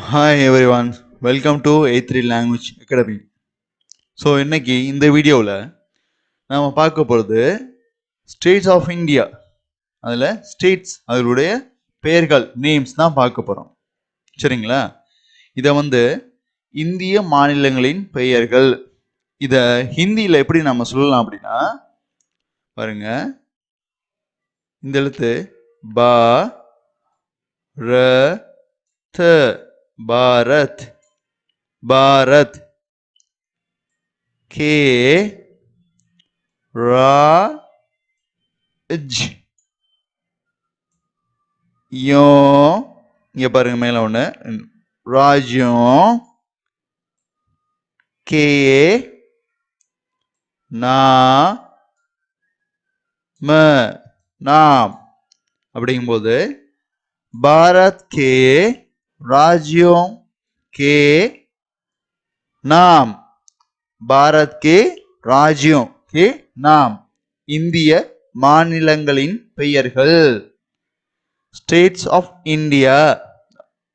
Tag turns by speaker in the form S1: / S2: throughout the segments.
S1: Hi everyone, welcome to A3 Language Academy. So இன்னைக்கு இந்த வீடியோவில் நாம் பார்க்க போகிறது ஸ்டேட்ஸ் ஆஃப் இந்தியா. அதில் ஸ்டேட்ஸ் அதனுடைய பெயர்கள் நேம்ஸ் தான் பார்க்க போகிறோம். சரிங்களா? இதை இந்திய மாநிலங்களின் பெயர்கள். இதை ஹிந்தியில் எப்படி நம்ம சொல்லலாம் அப்படின்னா, பாருங்க, இந்த எழுத்து பா ர த பாரத், பாரத். के राज यो இங்க பாருங்க மேல ஒண்ணு ராஜ்யம் கே நாம் அப்படிங்கும்போது பாரத் கே ராஜ்யம் கே நாம், பாரத் கே ராஜ்யம் கே நாம், இந்திய மாநிலங்களின் பெயர்கள். ஸ்டேட்ஸ் ஆஃப் இந்தியா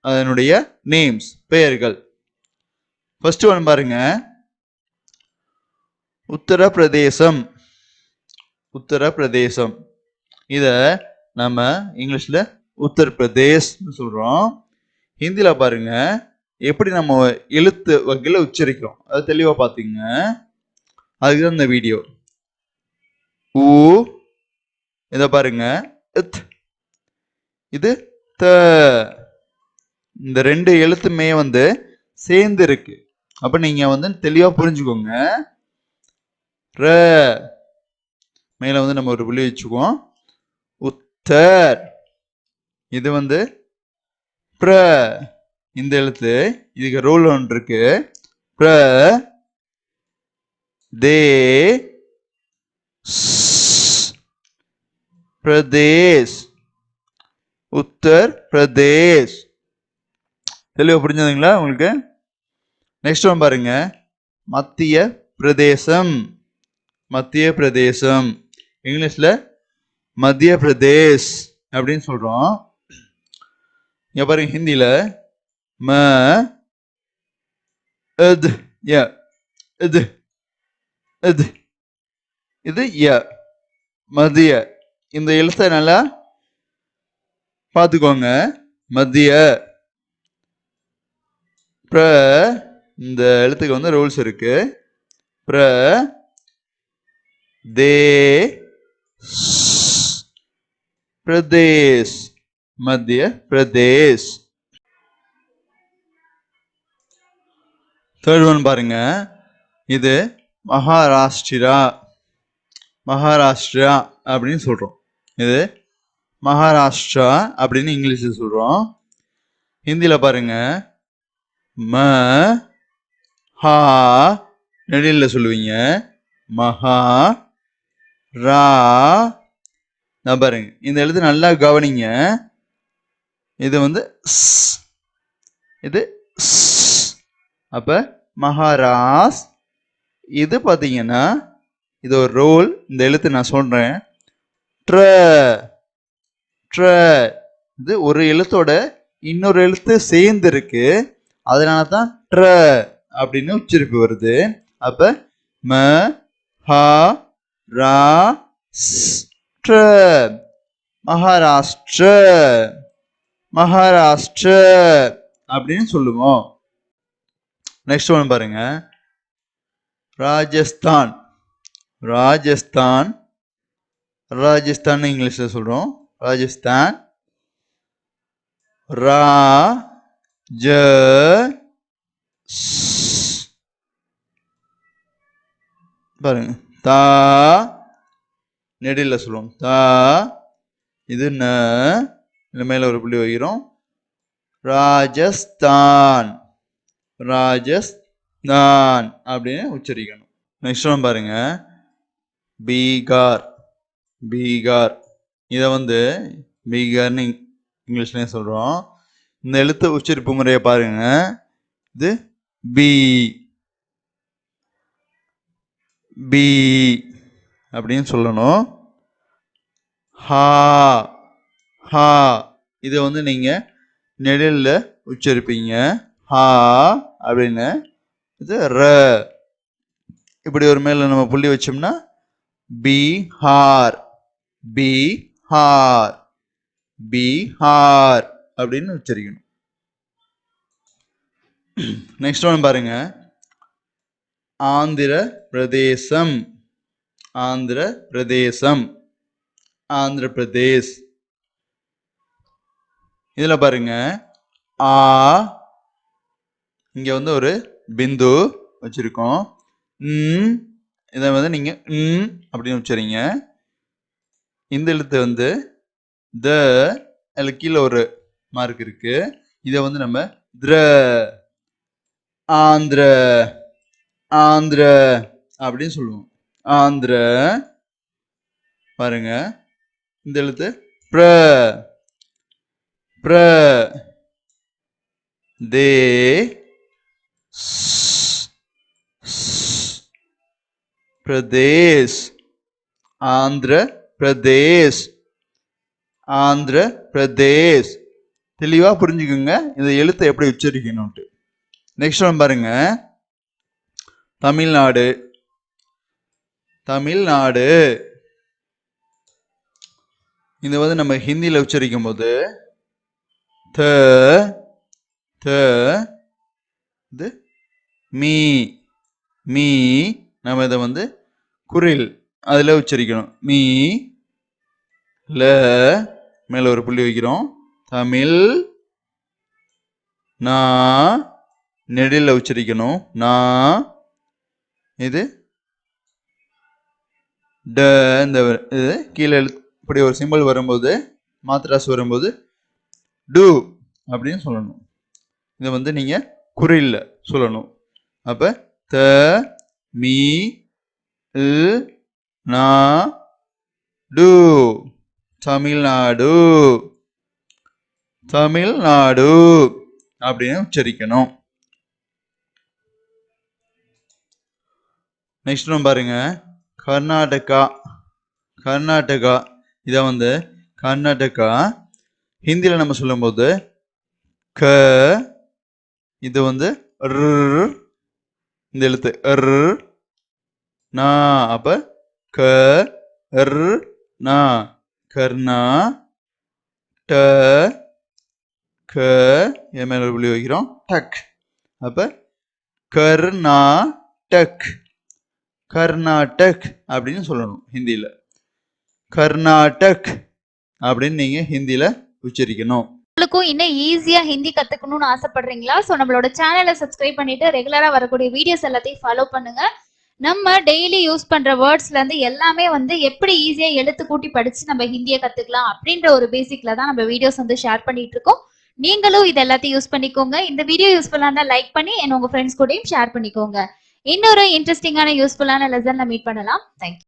S1: அதனுடைய நேம்ஸ் பெயர்கள். ஃபர்ஸ்ட் ஒன் பாருங்க, உத்தரப்பிரதேசம். உத்தரப்பிரதேசம் இத நம்ம இங்கிலீஷ்ல உத்தரப்பிரதேஷ் சொல்றோம். ஹிந்தியில பாருங்க எப்படி நம்ம எழுத்து வகையில உச்சரிக்கிறோம் அது தெளிவா பாத்தீங்க. அதுதான் இந்த வீடியோ. ஊ இத பாருங்க, இது த. இந்த ரெண்டு எழுத்துமே சேர்ந்து இருக்கு. அப்ப நீங்க தெளிவா புரிஞ்சுக்கோங்க. ர மேல நம்ம ஒரு புள்ளி வச்சுக்குவோம். உத்தர் இது பிர. இந்த எழுத்து இதுக்கு ரோல் ஒன்று இருக்கு. பிர தே பிரதேஷ், உத்தர் பிரதேஷ். தெளிவா புரிஞ்சதுங்களா உங்களுக்கு? நெக்ஸ்ட் ஒன் பாருங்க, மத்திய பிரதேசம். மத்திய பிரதேசம் இங்கிலீஷ்ல மத்திய பிரதேஷ் அப்படின்னு சொல்றோம். இங்க பாருங்க ஹிந்தியில ம இது இது இது இது மத்திய. இந்த எழுத்தை நல்லா பார்த்துக்கோங்க. மத்திய பிர இந்த எழுத்துக்கு ரூல்ஸ் இருக்கு. பிர தே பிரதேஷ், மத்திய பிரதேஷ். தேர்ட் ஒன் பாருங்க, இது மகாராஷ்டிரா. மகாராஷ்டிரா அப்படின்னு சொல்றோம். இது மகாராஷ்டிரா அப்படின்னு இங்கிலீஷ்ல சொல்றோம். ஹிந்தியில பாருங்க ம ஹா நெடில சொல்லுவீங்க. மகா ரா. பாருங்க இந்த எழுத்து நல்லா கவனிங்க. இது இது அப்ப மகாராஸ். இது பாத்தீங்கன்னா இது ஒரு ரோல். இந்த எழுத்து நான் சொல்றேன். ட்ர ட்ர இது ஒரு எழுத்தோட இன்னொரு எழுத்து சேர்ந்து இருக்கு. அதனால தான் ட்ர அப்படின்னு உச்சரிப்பு வருது. அப்ப ம ஹா ரா ட்ர, மகாராஷ்டிர, மகாராஷ்டிர அப்படின்னு சொல்லுவோம். நெக்ஸ்ட் ஒன் பாருங்க, ராஜஸ்தான். ராஜஸ்தான் ராஜஸ்தான் இங்கிலீஷ்ல சொல்றோம். ராஜஸ்தான் ரா ஜ பாருங்க தா நெடில சொல்லுவோம். தா இது ந மேல ஒரு புள்ளி வைக்கிறோம். ராஜஸ்தான், ராஜஸ்தான் அப்படின்னு உச்சரிக்கணும். நெக்ஸ்ட் ஒன் பாருங்க, பீகார். பீகார் இதை பீகார்னு இங்கிலீஷ்லயும் சொல்றோம். இந்த எழுத்து உச்சரிப்பு முறையை பாருங்க. இது பி பி அப்படின்னு சொல்லணும். ஹா ஹா இதை நீங்க நெடில உச்சரிப்பீங்க. ஹா அப்படின்னு. இது ர. இப்படி ஒரு மேல நம்ம புள்ளி வச்சோம்னா பீஹார், பீஹார், பீஹார் அப்படின்னு உச்சரிக்கணும். நெக்ஸ்ட் ஒன் பாருங்க. ஆந்திர பிரதேசம், ஆந்திர பிரதேசம், ஆந்திர பிரதேஷ். இதுல பாருங்க ஆ, இங்க வந்து ஒரு பிந்து வச்சிருக்கோம். இதை வந்து நீங்க அப்படின்னு உச்சரிங்க. இந்த எழுத்து வந்து த, அதுல கீழே ஒரு மார்க் இருக்கு. இதை வந்து நம்ம திர, ஆந்திர, ஆந்திர அப்படின்னு சொல்லுவோம். ஆந்திர. பாருங்க இந்த எழுத்து பிர, பிர, தே, பிரதேஷ், ஆந்திர பிரதேஷ், ஆந்திர பிரதேஷ். தெளிவா புரிஞ்சுக்குங்க இந்த எழுத்தை எப்படி உச்சரிக்கணும்ட்டு. நெக்ஸ்ட் ஒன் பாருங்க. தமிழ்நாடு, தமிழ்நாடு. இது வந்து நம்ம ஹிந்தியில உச்சரிக்கும் போது த, த, இது மீ, மீ. நம்ம இதை வந்து குரில் அதுல உச்சரிக்கணும். மீ, ல, மேல ஒரு புள்ளி வைக்கிறோம். தமிழ், நா, நெடில உச்சரிக்கணும். நா. இது ட, இந்த இது கீழே இப்படி ஒரு சிம்பிள் வரும்போது, மாத்ராஸ் வரும்போது டு அப்படின்னு சொல்லணும். இதை வந்து நீங்க குறில்ல சொல்லணும். அப்ப த, மீ, இல், நா, டு, தமிழ்நாடு, தமிழ்நாடு அப்படின்னு உச்சரிக்கணும். நெக்ஸ்ட் நம்ம பாருங்க. கர்நாடகா, கர்நாடகா. இதை வந்து கர்நாடகா ஹிந்தியில நம்ம சொல்லும் போது க, இது வந்து இந்த எழுத்து நா. அப்ப க, நா, கர்ணா. ட, க, என் மேல புள்ளி வைக்கிறோம். டக். அப்ப கர்நாடக், கர்நாடக் அப்படின்னு சொல்லணும் ஹிந்தியில. கர்நாடக் அப்படின்னு நீங்க ஹிந்தியில உச்சரிக்கணும்.
S2: உங்களுக்கும் இன்னும் ஈஸியா ஹிந்தி கத்துக்கணும்னு ஆசைப்படுறீங்களா? ஸோ நம்மளோட சேனலை சப்ஸ்கிரைப் பண்ணிட்டு ரெகுலரா வரக்கூடிய வீடியோஸ் எல்லாத்தையும் ஃபாலோ பண்ணுங்க. நம்ம டெய்லி யூஸ் பண்ற வேர்ட்ஸ்ல இருந்து எல்லாமே வந்து எப்படி ஈஸியா எழுத்து கூட்டி படிச்சு நம்ம ஹிந்தியை கத்துக்கலாம் அப்படின்ற ஒரு பேசிக்ல தான் நம்ம வீடியோஸ் வந்து ஷேர் பண்ணிட்டு இருக்கோம். நீங்களும் இது எல்லாத்தையும் யூஸ் பண்ணிக்கோங்க. இந்த வீடியோ யூஸ்ஃபுல்லா இருந்தா லைக் பண்ணி உங்க ஃப்ரெண்ட்ஸ் கூடயும் ஷேர் பண்ணிக்கோங்க. இன்னொரு இன்ட்ரெஸ்டிங்கான யூஸ்ஃபுல்லான லெசன்ல மீட் பண்ணலாம். தேங்க்யூ.